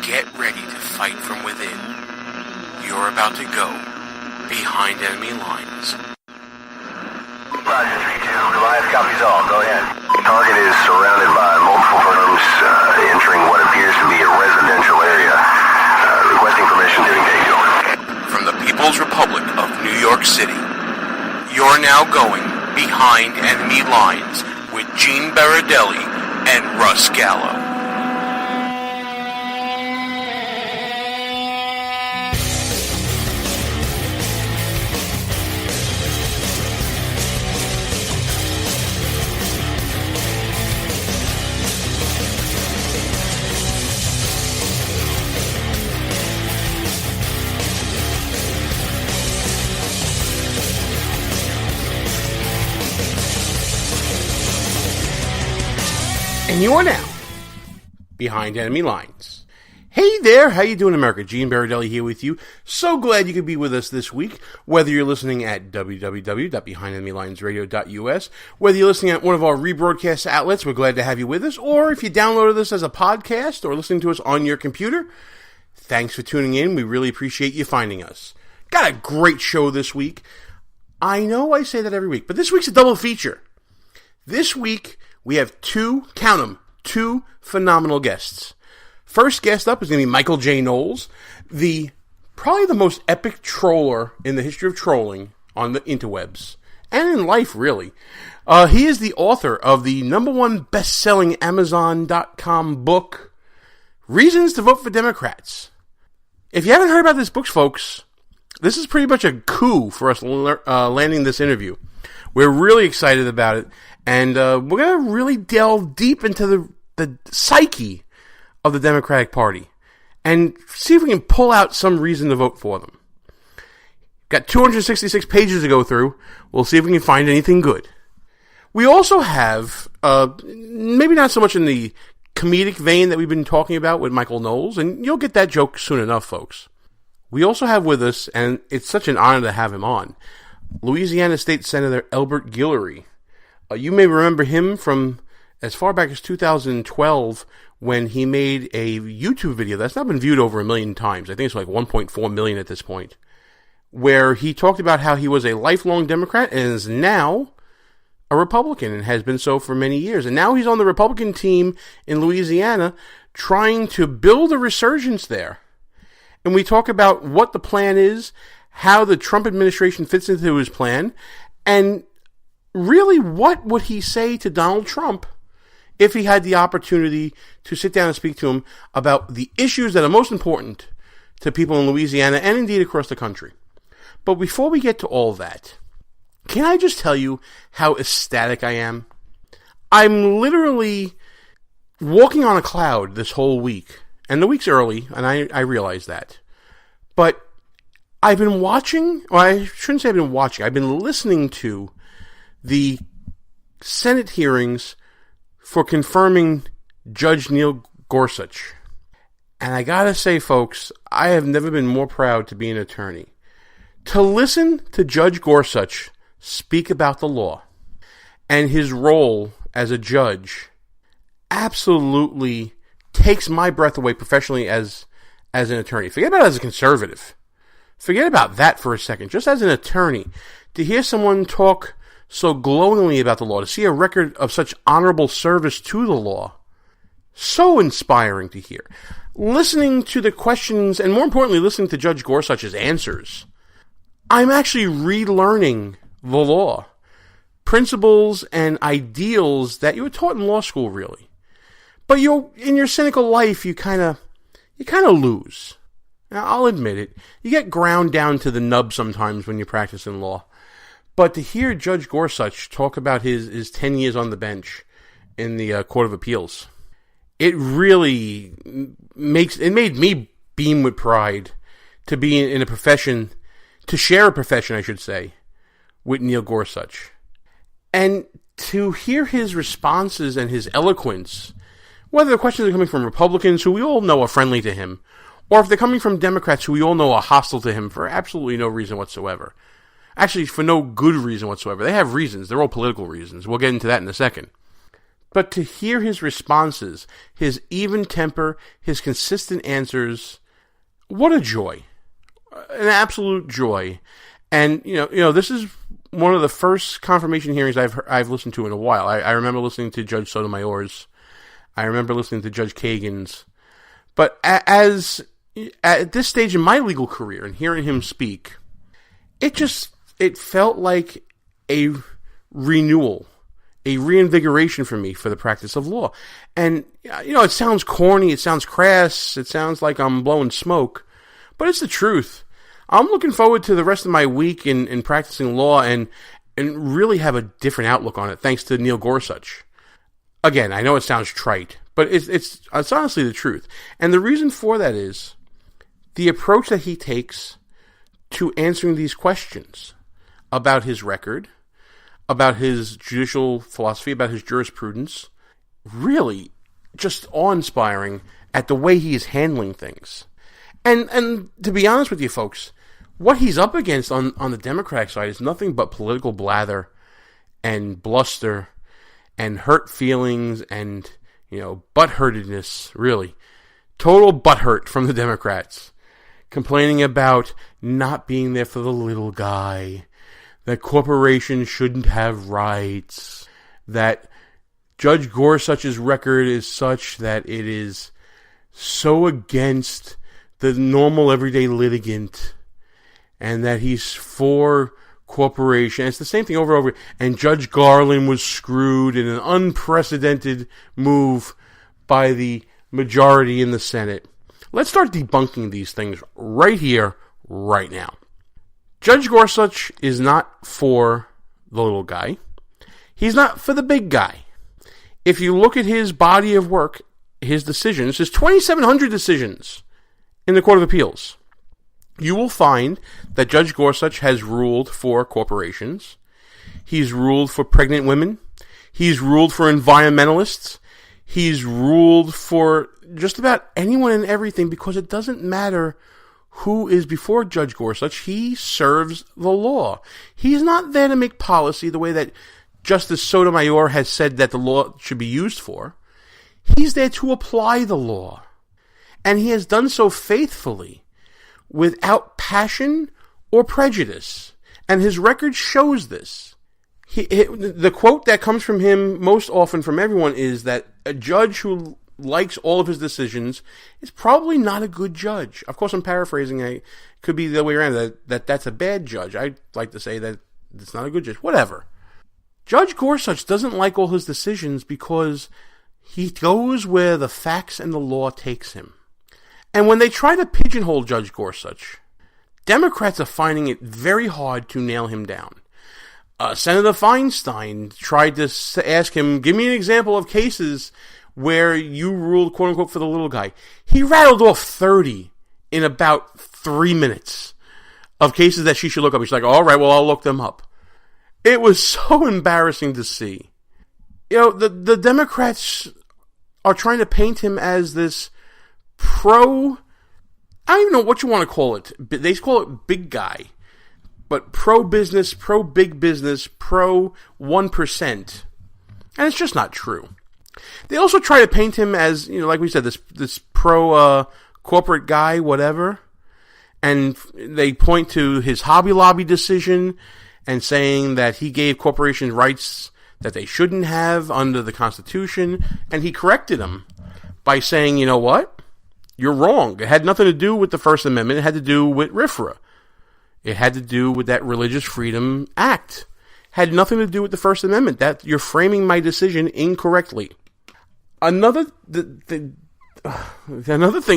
Get ready to fight from within. You're about to go behind enemy lines. Roger, 3-2. Goliath copies all. Go ahead. Target is surrounded by multiple firms entering what appears to be a residential area. Requesting permission to engage. Over. From the People's Republic of New York City, you're now going behind enemy lines with Gene Baradelli and Russ Gallo. And you are now behind enemy lines. Hey there, how you doing, America? Gene Baradelli here with you. So glad you could be with us this week, whether you're listening at www.behindenemylinesradio.us, whether you're listening at one of our rebroadcast outlets, we're glad to have you with us, or if you downloaded this as a podcast or listening to us on your computer, thanks for tuning in. We really appreciate you finding us. Got a great show this week. I know I say that every week, but this week's a double feature. This week, we have two phenomenal guests. First guest up is going to be Michael J. Knowles, probably the most epic troller in the history of trolling on the interwebs, and in life, really. He is the author of the #1 best-selling Amazon.com book, Reasons to Vote for Democrats. If you haven't heard about this book, folks, this is pretty much a coup for us landing this interview. We're really excited about it. And we're going to really delve deep into the psyche of the Democratic Party and see if we can pull out some reason to vote for them. Got 266 pages to go through. We'll see if we can find anything good. We also have, maybe not so much in the comedic vein that we've been talking about with Michael Knowles, and you'll get that joke soon enough, folks. We also have with us, and it's such an honor to have him on, Louisiana State Senator Elbert Guillory. You may remember him from as far back as 2012 when he made a YouTube video that's not been viewed over 1 million times. I think it's like 1.4 million at this point, where he talked about how he was a lifelong Democrat and is now a Republican and has been so for many years. And now he's on the Republican team in Louisiana trying to build a resurgence there. And we talk about what the plan is, how the Trump administration fits into his plan, and really, what would he say to Donald Trump if he had the opportunity to sit down and speak to him about the issues that are most important to people in Louisiana and indeed across the country? But before we get to all that, can I just tell you how ecstatic I am? I'm literally walking on a cloud this whole week. And the week's early, and I realize that. But I've been watching, or I shouldn't say I've been watching, I've been listening to the Senate hearings for confirming Judge Neil Gorsuch. And I gotta say, folks, I have never been more proud to be an attorney. To listen to Judge Gorsuch speak about the law and his role as a judge absolutely takes my breath away professionally as an attorney. Forget about it as a conservative. Forget about that for a second. Just as an attorney, to hear someone talk so glowingly about the law, to see a record of such honorable service to the law, so inspiring to hear. Listening to the questions, and more importantly, listening to Judge Gorsuch's answers, I'm actually relearning the law. Principles and ideals that you were taught in law school, really. But in your cynical life, you kind of lose. Now, I'll admit it. You get ground down to the nub sometimes when you practice in law. But to hear Judge Gorsuch talk about his 10 years on the bench in the Court of Appeals, it really made me beam with pride to be in a profession, to share a profession, I should say, with Neil Gorsuch. And to hear his responses and his eloquence, whether the questions are coming from Republicans who we all know are friendly to him, or if they're coming from Democrats who we all know are hostile to him for absolutely no reason whatsoever. Actually, for no good reason whatsoever. They have reasons. They're all political reasons. We'll get into that in a second. But to hear his responses, his even temper, his consistent answers, what a joy. An absolute joy. And, this is one of the first confirmation hearings I've listened to in a while. I remember listening to Judge Sotomayor's. I remember listening to Judge Kagan's. But at this stage in my legal career and hearing him speak, it felt like a renewal, a reinvigoration for me for the practice of law. And, it sounds corny, it sounds crass, it sounds like I'm blowing smoke, but it's the truth. I'm looking forward to the rest of my week in practicing law and really have a different outlook on it, thanks to Neil Gorsuch. Again, I know it sounds trite, but it's honestly the truth. And the reason for that is the approach that he takes to answering these questions about his record, about his judicial philosophy, about his jurisprudence, really just awe-inspiring at the way he is handling things. And to be honest with you folks, what he's up against on the Democratic side is nothing but political blather and bluster and hurt feelings and, butthurtedness, really. Total butthurt from the Democrats. Complaining about not being there for the little guy, that corporations shouldn't have rights, that Judge Gorsuch's record is such that it is so against the normal everyday litigant, and that he's for corporation. It's the same thing over and over. And Judge Garland was screwed in an unprecedented move by the majority in the Senate. Let's start debunking these things right here, right now. Judge Gorsuch is not for the little guy. He's not for the big guy. If you look at his body of work, his decisions, his 2,700 decisions in the Court of Appeals, you will find that Judge Gorsuch has ruled for corporations. He's ruled for pregnant women. He's ruled for environmentalists. He's ruled for just about anyone and everything, because it doesn't matter who is before Judge Gorsuch. He serves the law. He's not there to make policy the way that Justice Sotomayor has said that the law should be used for. He's there to apply the law. And he has done so faithfully, without passion or prejudice. And his record shows this. The quote that comes from him most often from everyone is that a judge who likes all of his decisions is probably not a good judge. Of course, I'm paraphrasing. It could be the other way around, that's a bad judge. I'd like to say that it's not a good judge. Whatever. Judge Gorsuch doesn't like all his decisions because he goes where the facts and the law takes him. And when they try to pigeonhole Judge Gorsuch, Democrats are finding it very hard to nail him down. Senator Feinstein tried to ask him, give me an example of cases where you ruled, quote-unquote, for the little guy. He rattled off 30 in about 3 minutes of cases that she should look up. She's like, all right, well, I'll look them up. It was so embarrassing to see. The Democrats are trying to paint him as this I don't even know what you want to call it. They call it big guy. But pro-business, pro-big business, pro-1%. And it's just not true. They also try to paint him as, like we said, this pro-corporate guy, whatever. And they point to his Hobby Lobby decision and saying that he gave corporations rights that they shouldn't have under the Constitution. And he corrected them by saying, you know what? You're wrong. It had nothing to do with the First Amendment. It had to do with RFRA. It had to do with that Religious Freedom Act. It had nothing to do with the First Amendment. That you're framing my decision incorrectly. Another thing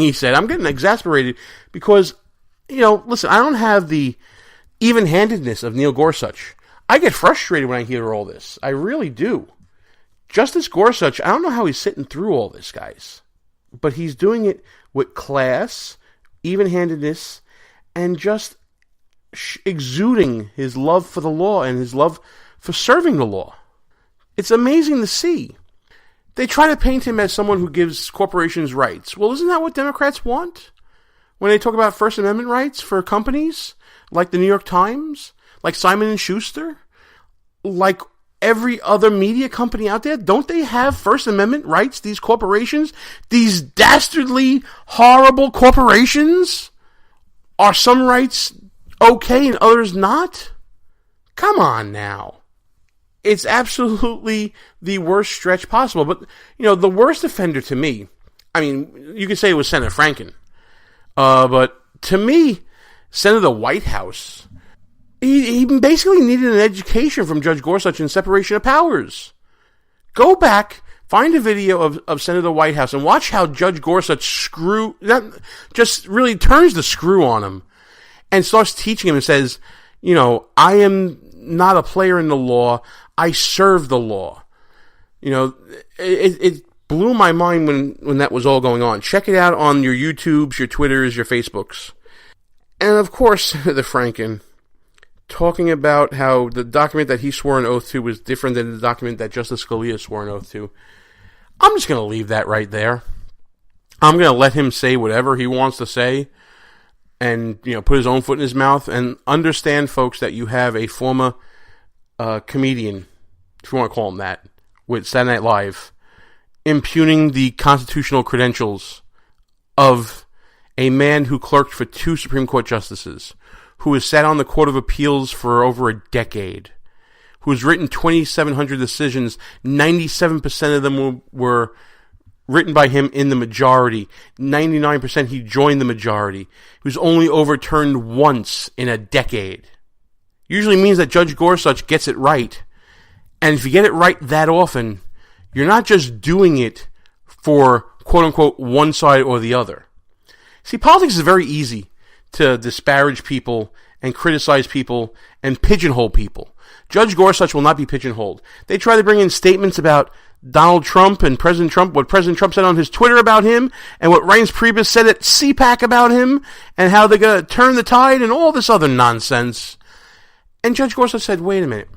he said, I'm getting exasperated because, listen, I don't have the even-handedness of Neil Gorsuch. I get frustrated when I hear all this. I really do. Justice Gorsuch, I don't know how he's sitting through all this, guys. But he's doing it with class, even-handedness, and just exuding his love for the law and his love for serving the law. It's amazing to see. They try to paint him as someone who gives corporations rights. Well, isn't that what Democrats want? When they talk about First Amendment rights for companies, like the New York Times, like Simon & Schuster, like every other media company out there? Don't they have First Amendment rights, these corporations? These dastardly, horrible corporations? Are some rights okay and others not? Come on now. It's absolutely the worst stretch possible. But, the worst offender to me, you could say it was Senator Franken. But to me, Senator Whitehouse, he basically needed an education from Judge Gorsuch in separation of powers. Go back, find a video of Senator Whitehouse, and watch how Judge Gorsuch just really turns the screw on him and starts teaching him and says, I am not a player in the law. I serve the law. It blew my mind when that was all going on. Check it out on your YouTubes, your Twitters, your Facebooks. And of course, the Franken, talking about how the document that he swore an oath to was different than the document that Justice Scalia swore an oath to. I'm just going to leave that right there. I'm going to let him say whatever he wants to say and, put his own foot in his mouth, and understand, folks, that you have a former comedian, if you want to call him that, with Saturday Night Live, impugning the constitutional credentials of a man who clerked for 2 Supreme Court justices, who has sat on the Court of Appeals for over a decade, who has written 2,700 decisions. 97% of them were written by him in the majority. 99% he joined the majority. He was only overturned once in a decade. Usually means that Judge Gorsuch gets it right. And if you get it right that often, you're not just doing it for, quote-unquote, one side or the other. See, politics is very easy to disparage people and criticize people and pigeonhole people. Judge Gorsuch will not be pigeonholed. They try to bring in statements about Donald Trump and President Trump, what President Trump said on his Twitter about him, and what Reince Priebus said at CPAC about him, and how they're going to turn the tide and all this other nonsense. And Judge Gorsuch said, wait a minute.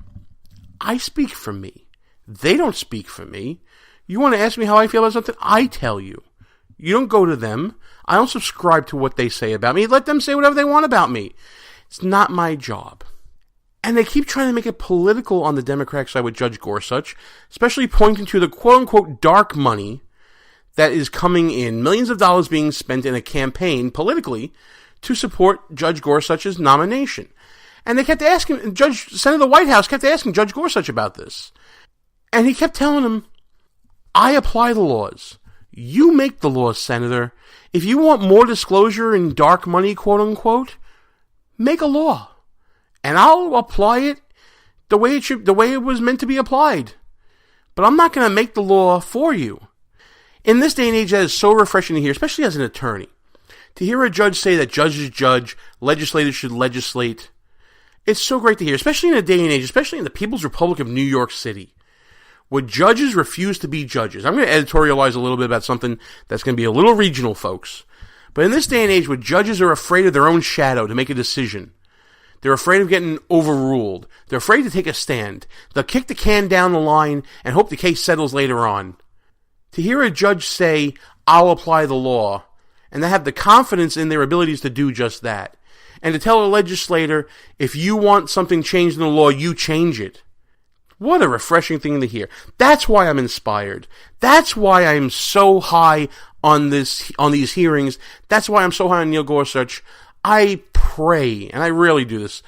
I speak for me. They don't speak for me. You want to ask me how I feel about something? I tell you. You don't go to them. I don't subscribe to what they say about me. Let them say whatever they want about me. It's not my job. And they keep trying to make it political on the Democratic side with Judge Gorsuch, especially pointing to the quote-unquote dark money that is coming in, millions of dollars being spent in a campaign politically to support Judge Gorsuch's nomination. And they kept asking, Senator Whitehouse kept asking Judge Gorsuch about this. And he kept telling him, I apply the laws. You make the laws, Senator. If you want more disclosure in dark money, quote-unquote, make a law. And I'll apply it the way it was meant to be applied. But I'm not going to make the law for you. In this day and age, that is so refreshing to hear, especially as an attorney. To hear a judge say that judges judge, legislators should legislate. It's so great to hear, especially in a day and age, especially in the People's Republic of New York City, where judges refuse to be judges. I'm going to editorialize a little bit about something that's going to be a little regional, folks. But in this day and age, where judges are afraid of their own shadow to make a decision, they're afraid of getting overruled. They're afraid to take a stand. They'll kick the can down the line and hope the case settles later on. To hear a judge say, I'll apply the law, and to have the confidence in their abilities to do just that, and to tell a legislator, if you want something changed in the law, you change it. What a refreshing thing to hear. That's why I'm inspired. That's why I'm so high on these hearings. That's why I'm so high on Neil Gorsuch. I pray, and I rarely do this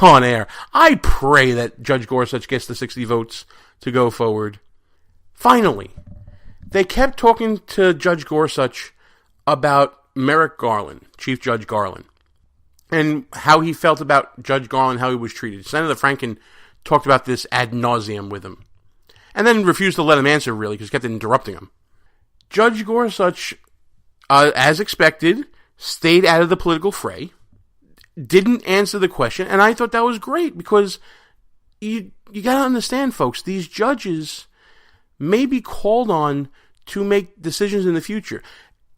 on air, I pray that Judge Gorsuch gets the 60 votes to go forward. Finally, they kept talking to Judge Gorsuch about Merrick Garland, Chief Judge Garland, and how he felt about Judge Garland, how he was treated. Senator Franken talked about this ad nauseum with him, and then refused to let him answer, really, because he kept interrupting him. Judge Gorsuch, as expected, stayed out of the political fray, didn't answer the question, and I thought that was great, because you got to understand, folks, these judges may be called on to make decisions in the future.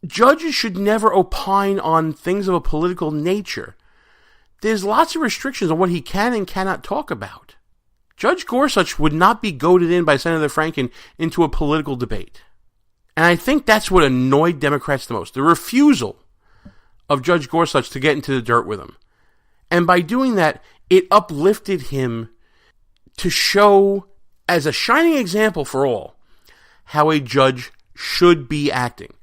Judges should never opine on things of a political nature. There's lots of restrictions on what he can and cannot talk about. Judge Gorsuch would not be goaded in by Senator Franken into a political debate. And I think that's what annoyed Democrats the most, the refusal of Judge Gorsuch to get into the dirt with him. And by doing that, it uplifted him to show as a shining example for all how a judge should be acting.